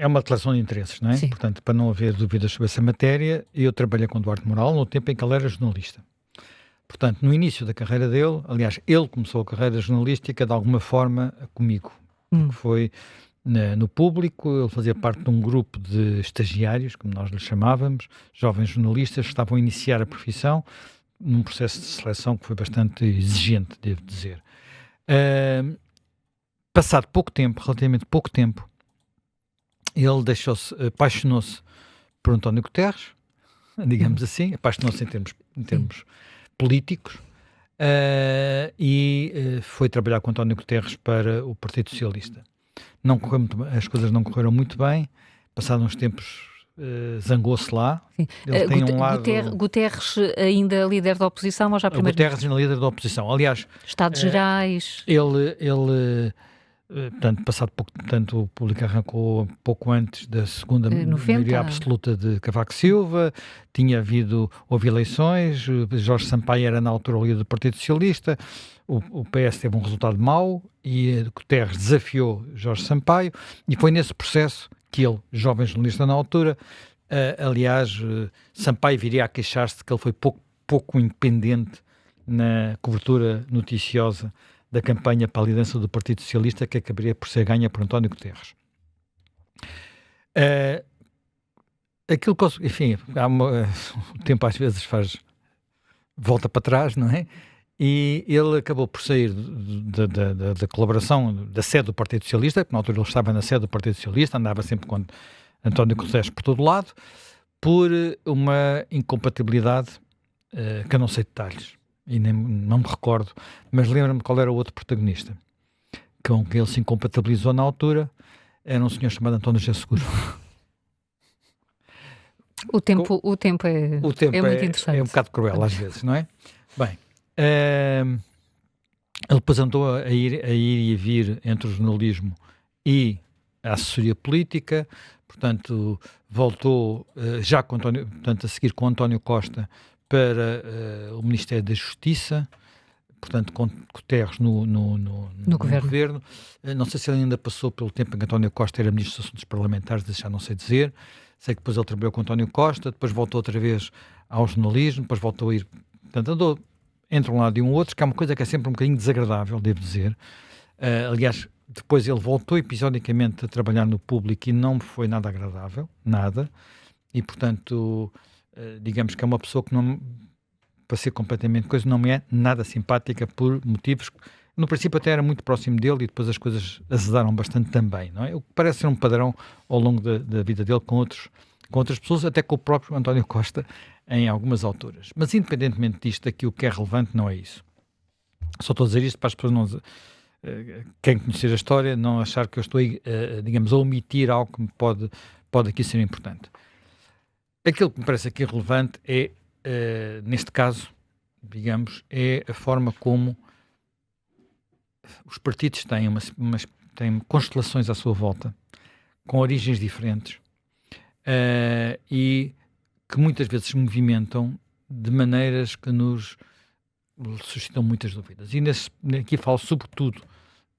é uma declaração de interesses, não é? Sim. Portanto, para não haver dúvidas sobre essa matéria, eu trabalhei com Duarte Moral no tempo em que ele era jornalista. Portanto, no início da carreira dele, aliás, ele começou a carreira jornalística de alguma forma comigo, porque foi no Público, ele fazia parte de um grupo de estagiários, como nós lhe chamávamos, jovens jornalistas que estavam a iniciar a profissão, num processo de seleção que foi bastante exigente, devo dizer. Passado pouco tempo, relativamente pouco tempo, ele apaixonou-se por António Guterres, digamos assim, apaixonou-se em termos políticos, e foi trabalhar com António Guterres para o Partido Socialista. Não correu muito bem, as coisas não correram muito bem, passados uns tempos zangou-se lá. Sim. Ele tem um lado... Guterres ainda líder da oposição ou já primeiro? Guterres ainda líder da oposição. Aliás... Estados Gerais... Portanto, o Público arrancou pouco antes da segunda maioria absoluta de Cavaco Silva, houve eleições, Jorge Sampaio era na altura o líder do Partido Socialista, o PS teve um resultado mau e Guterres desafiou Jorge Sampaio e foi nesse processo que ele, jovem jornalista na altura, Sampaio viria a queixar-se de que ele foi pouco independente na cobertura noticiosa da campanha para a liderança do Partido Socialista, que acabaria por ser ganha por António Guterres. Enfim, o tempo às vezes volta para trás, não é? E ele acabou por sair da colaboração, da sede do Partido Socialista, que na altura ele estava na sede do Partido Socialista, andava sempre com António Guterres por todo lado, por uma incompatibilidade que eu não sei detalhes. E não me recordo, mas lembro-me qual era o outro protagonista com que ele se incompatibilizou na altura. Era um senhor chamado António José Seguro. O tempo é muito interessante. É um bocado cruel às vezes, não é? Bem, ele depois andou a ir e a vir entre o jornalismo e a assessoria política, portanto voltou a seguir com António Costa para o Ministério da Justiça, portanto com Guterres no governo. Não sei se ele ainda passou pelo tempo em que António Costa era Ministro dos Assuntos Parlamentares, já não sei dizer. Sei que depois ele trabalhou com António Costa, depois voltou outra vez ao jornalismo, depois voltou a ir... Portanto, andou entre um lado e um outro, que é uma coisa que é sempre um bocadinho desagradável, devo dizer. Aliás, depois ele voltou episodicamente a trabalhar no Público e não foi nada agradável, nada. E, portanto... digamos que é uma pessoa que não, para ser completamente coisa, não me é nada simpática por motivos que, no princípio até era muito próximo dele e depois as coisas azedaram bastante também, não é? O que parece ser um padrão ao longo da vida dele com outras pessoas, até com o próprio António Costa em algumas alturas. Mas independentemente disto, aqui o que é relevante não é isso. Só estou a dizer isto para as pessoas não... quem conhecer a história não achar que eu estou, digamos, a omitir algo que pode aqui ser importante. Aquilo que me parece aqui relevante é, neste caso, digamos, é a forma como os partidos têm constelações à sua volta, com origens diferentes, e que muitas vezes se movimentam de maneiras que nos suscitam muitas dúvidas. E aqui falo sobretudo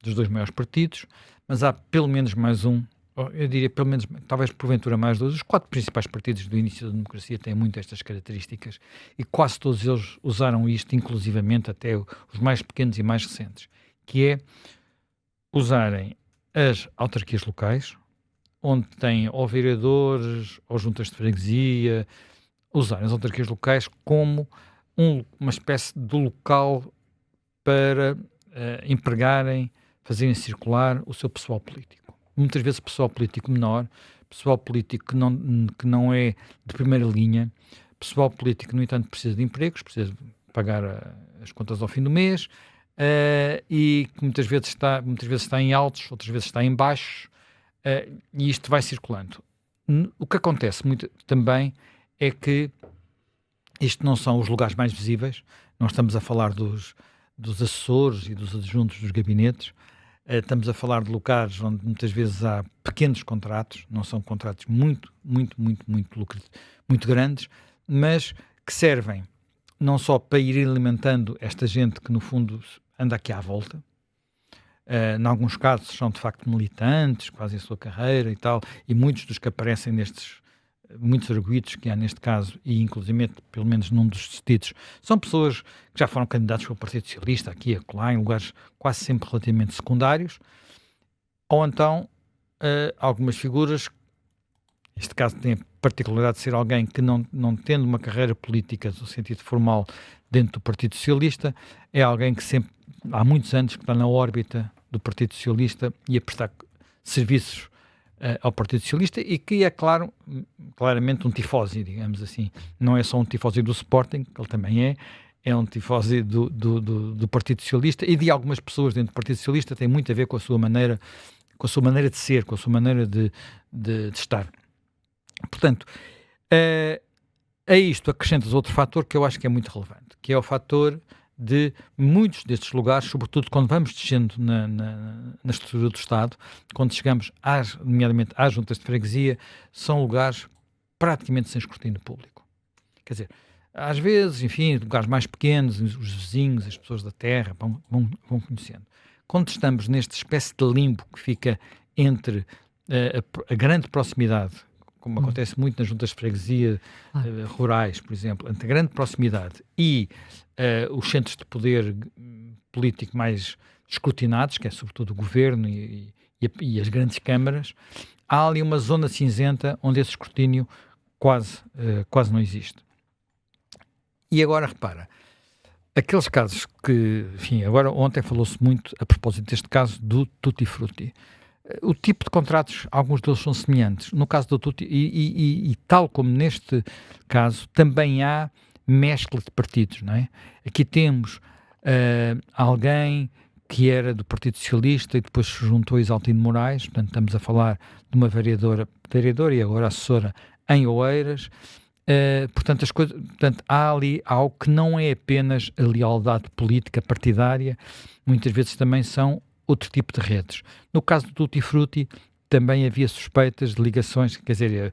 dos dois maiores partidos, mas há pelo menos mais um. Eu diria, pelo menos, talvez porventura mais dois. Os 4 principais partidos do início da democracia têm muito estas características e quase todos eles usaram isto, inclusivamente até os mais pequenos e mais recentes, que é usarem as autarquias locais, onde têm ou vereadores ou juntas de freguesia, usarem as autarquias locais como uma espécie de local para empregarem, fazerem circular o seu pessoal político. Muitas vezes pessoal político menor, pessoal político que não é de primeira linha, pessoal político que, no entanto, precisa de empregos, precisa de pagar as contas ao fim do mês, e que muitas vezes está em altos, outras vezes está em baixos, e isto vai circulando. O que acontece também é que isto não são os lugares mais visíveis, não estamos a falar dos assessores e dos adjuntos dos gabinetes. Estamos a falar de locais onde muitas vezes há pequenos contratos, não são contratos muito grandes, mas que servem não só para ir alimentando esta gente que no fundo anda aqui à volta, em alguns casos são de facto militantes, fazem a sua carreira e tal, e muitos dos que aparecem muitos arguidos que há neste caso, e inclusive, pelo menos num dos detidos, são pessoas que já foram candidatos pelo Partido Socialista, aqui e acolá, em lugares quase sempre relativamente secundários, ou então algumas figuras, neste caso tem a particularidade de ser alguém que não tendo uma carreira política no sentido formal dentro do Partido Socialista, é alguém que sempre, há muitos anos, que está na órbita do Partido Socialista e a prestar serviços ao Partido Socialista e que é, claramente um tifósi, digamos assim. Não é só um tifósi do Sporting, que ele também é um tifósi do Partido Socialista e de algumas pessoas dentro do Partido Socialista, tem muito a ver com a sua maneira de ser, com a sua maneira de estar. Portanto, a isto acrescentas outro fator que eu acho que é muito relevante, que é o fator de muitos destes lugares, sobretudo quando vamos descendo na estrutura do Estado, quando chegamos, nomeadamente às juntas de freguesia, são lugares praticamente sem escrutínio público. Quer dizer, às vezes, enfim, lugares mais pequenos, os vizinhos, as pessoas da terra vão conhecendo. Quando estamos nesta espécie de limbo que fica entre a grande proximidade, como acontece muito nas juntas de freguesia rurais, por exemplo, entre a grande proximidade e os centros de poder político mais escrutinados, que é sobretudo o governo e as grandes câmaras, há ali uma zona cinzenta onde esse escrutínio quase não existe. E agora, repara, aqueles casos que, enfim, agora ontem falou-se muito a propósito deste caso do Tutti Frutti. O tipo de contratos, alguns deles são semelhantes. No caso do Tutti, e tal como neste caso, também há mescla de partidos, não é? Aqui temos alguém que era do Partido Socialista e depois se juntou a Isaltino Moraes, portanto estamos a falar de uma vereadora e agora assessora em Oeiras. Portanto, há ali algo que não é apenas a lealdade política partidária, muitas vezes também são outro tipo de redes. No caso do Tutti Frutti também havia suspeitas de ligações, quer dizer,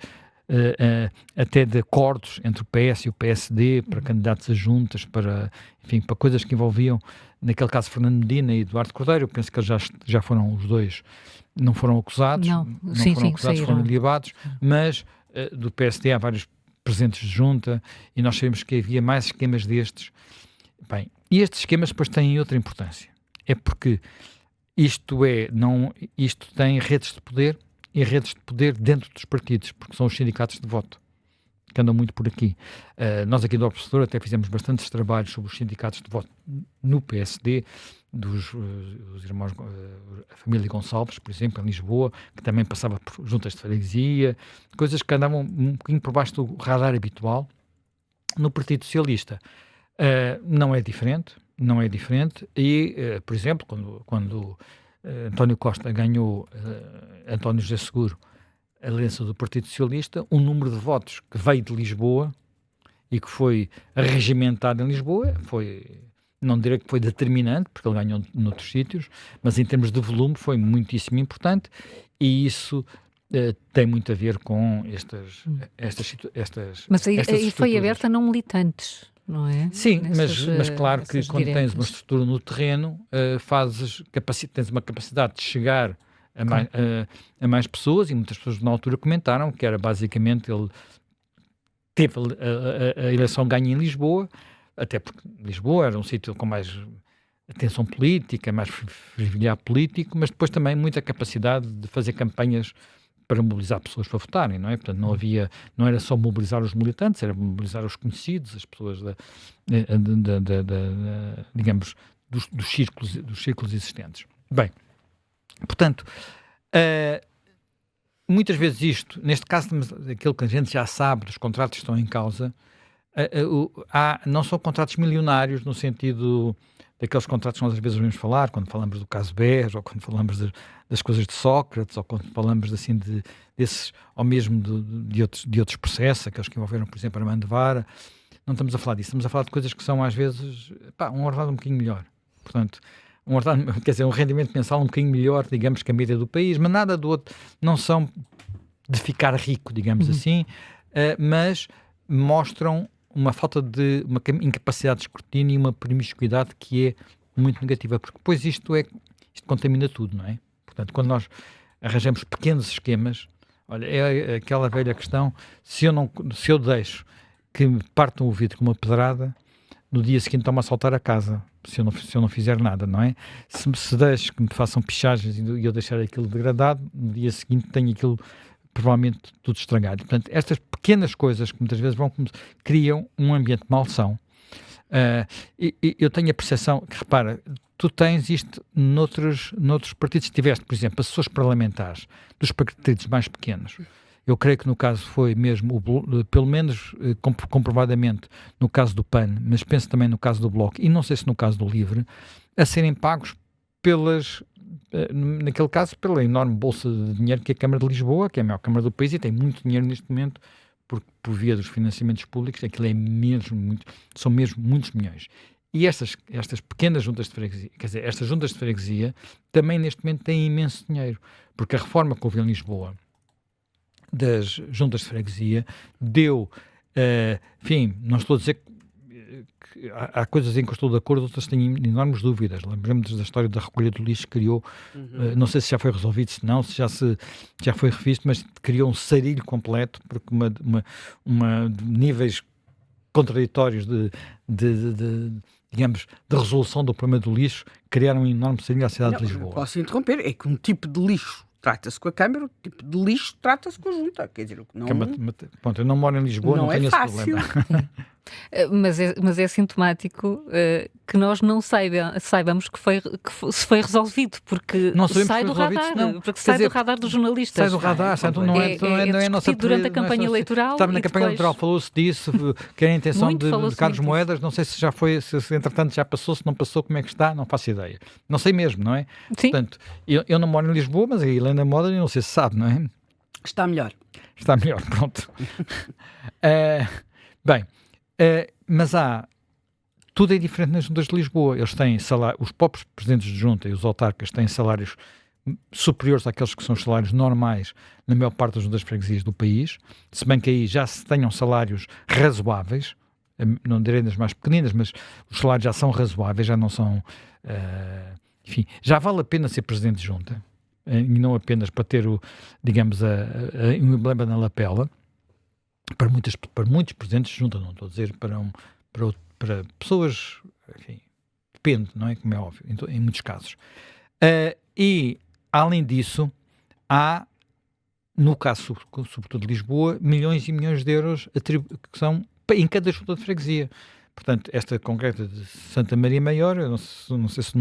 até de acordos entre o PS e o PSD para candidatos a juntas, para coisas que envolviam, naquele caso, Fernando Medina e Eduardo Cordeiro. Eu penso que eles já foram os dois, não foram acusados, foram libados, mas do PSD há vários presidentes de junta e nós sabemos que havia mais esquemas destes. Bem, e estes esquemas depois têm outra importância. É porque isto tem redes de poder e redes de poder dentro dos partidos, porque são os sindicatos de voto que andam muito por aqui. Nós aqui do Observador até fizemos bastantes trabalhos sobre os sindicatos de voto no PSD, os irmãos, a família Gonçalves, por exemplo, em Lisboa, que também passava por juntas de freguesia, coisas que andavam um bocadinho por baixo do radar habitual. No Partido Socialista não é diferente, e, por exemplo, quando António Costa ganhou António José Seguro a liderança do Partido Socialista, o número de votos que veio de Lisboa e que foi regimentado em Lisboa não direi que foi determinante, porque ele ganhou noutros sítios, mas em termos de volume foi muitíssimo importante, e isso tem muito a ver com estas Mas aí foi aberta a não militantes, não é? Sim, mas claro que quando tens uma estrutura no terreno, tens uma capacidade de chegar a mais pessoas, e muitas pessoas na altura comentaram que era basicamente ele teve a eleição ganha em Lisboa, até porque Lisboa era um sítio com mais atenção política, mais fervilhar político, mas depois também muita capacidade de fazer campanhas para mobilizar pessoas para votarem, não é? Portanto, não era só mobilizar os militantes, era mobilizar os conhecidos, as pessoas digamos, dos círculos existentes. Bem, portanto, muitas vezes neste caso, aquilo que a gente já sabe dos contratos que estão em causa, não são contratos milionários no sentido daqueles contratos que nós às vezes ouvimos falar, quando falamos do caso BES, ou quando falamos das coisas de Sócrates, ou quando falamos assim desses, ou mesmo de outros processos, aqueles que envolveram, por exemplo, Armando Vara. Não estamos a falar disso, estamos a falar de coisas que são às vezes um ordenado um bocadinho melhor. Portanto, um rendimento mensal um bocadinho melhor, digamos, que a média do país, mas nada do outro, não são de ficar rico, digamos assim, mas mostram uma falta de uma incapacidade de escrutínio e uma promiscuidade que é muito negativa, porque depois isto isto contamina tudo, não é? Portanto, quando nós arranjamos pequenos esquemas, olha, é aquela velha questão, se eu deixo que me partam o vidro com uma pedrada, no dia seguinte estão-me a assaltar a casa, se eu não fizer nada, não é? Se deixo que me façam pichagens e eu deixar aquilo degradado, no dia seguinte tenho aquilo provavelmente tudo estragado. Portanto, estas pequenas coisas que muitas vezes criam um ambiente de maldição. Eu tenho a percepção que, repara, tu tens isto noutros partidos. Tiveste, por exemplo, assessores parlamentares dos partidos mais pequenos. Eu creio que no caso foi mesmo, pelo menos comprovadamente, no caso do PAN, mas penso também no caso do Bloco, e não sei se no caso do LIVRE, a serem pagos naquele caso, pela enorme bolsa de dinheiro que é a Câmara de Lisboa, que é a maior Câmara do país e tem muito dinheiro neste momento, por via dos financiamentos públicos, aquilo são mesmo muitos milhões. E estas pequenas juntas de freguesia, quer dizer, estas juntas de freguesia, também neste momento têm imenso dinheiro, porque a reforma que houve em Lisboa das juntas de freguesia deu, enfim, não estou a dizer que há coisas em que eu estou de acordo, outras tenho enormes dúvidas. Lembramos da história da recolha do lixo que criou, não sei se já foi resolvido, se não, se já foi revisto, mas criou um sarilho completo, porque de níveis contraditórios digamos, de resolução do problema do lixo, criaram um enorme sarilho à cidade de Lisboa. Posso interromper, é que um tipo de lixo trata-se com a Câmara, o tipo de lixo trata-se com a Junta. Quer dizer, não... Pronto, eu não moro em Lisboa, não tenho esse problema. Mas é sintomático que nós não saibamos se foi resolvido, porque não sai do radar, do radar dos jornalistas. Sai do radar, não é nossa... Durante a campanha eleitoral. Estava na campanha eleitoral, falou-se disso, que era a intenção de Carlos Moedas, não sei se já foi, se entretanto já passou, se não passou, como é que está, não faço ideia. Não sei mesmo, não é? Sim. Portanto, eu não moro em Lisboa, mas a Helena Moda, não sei se sabe, não é? Está melhor, pronto. Bem... mas tudo é diferente nas juntas de Lisboa. Eles têm os próprios presidentes de junta e os autarcas têm salários superiores àqueles que são os salários normais na maior parte das juntas de freguesias do país, se bem que aí já se tenham salários razoáveis, não direi das mais pequeninas, mas os salários já são razoáveis, já não são... enfim, já vale a pena ser presidente de junta, e não apenas para ter, digamos, um emblema na lapela. Para muitos presidentes de junta, não estou a dizer para pessoas, enfim, depende, não é? Como é óbvio, em muitos casos. E, além disso, há, no caso, sobretudo de Lisboa, milhões e milhões de euros que são em cada junta de freguesia. Portanto, esta concreta de Santa Maria Maior, eu não sei se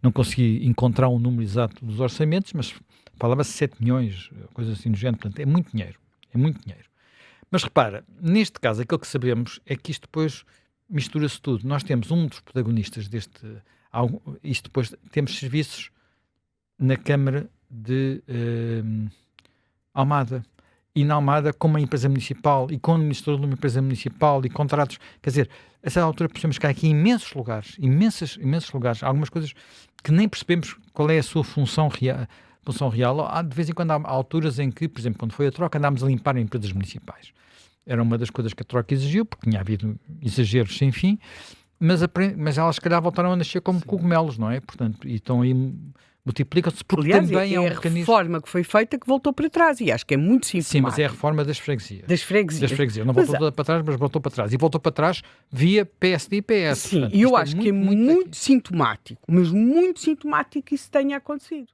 não consegui encontrar um número exato dos orçamentos, mas falava-se 7 milhões, coisa assim do género. Portanto, é muito dinheiro. Mas repara, neste caso, aquilo que sabemos é que isto depois mistura-se tudo. Nós temos um dos protagonistas isto depois temos serviços na Câmara de Almada. E na Almada, com uma empresa municipal e com o administrador de uma empresa municipal e contratos. Quer dizer, a essa altura percebemos que há aqui imensos lugares, imensos lugares, algumas coisas que nem percebemos qual é a sua função real. De vez em quando há alturas em que, por exemplo, quando foi a troca, andámos a limpar empresas municipais. Era uma das coisas que a troca exigiu, porque tinha havido exageros sem fim, mas elas se calhar voltaram a nascer como cogumelos, não é? Portanto, e estão aí, multiplicam-se, porque aliás, também é um mecanismo... reforma que foi feita que voltou para trás, e acho que é muito simples. Sim, mas é a reforma das freguesias. Das freguesias. Não voltou toda para trás, mas voltou para trás. E voltou para trás via PSD e PS. Sim, e eu acho que é muito sintomático, mas muito sintomático que isso tenha acontecido.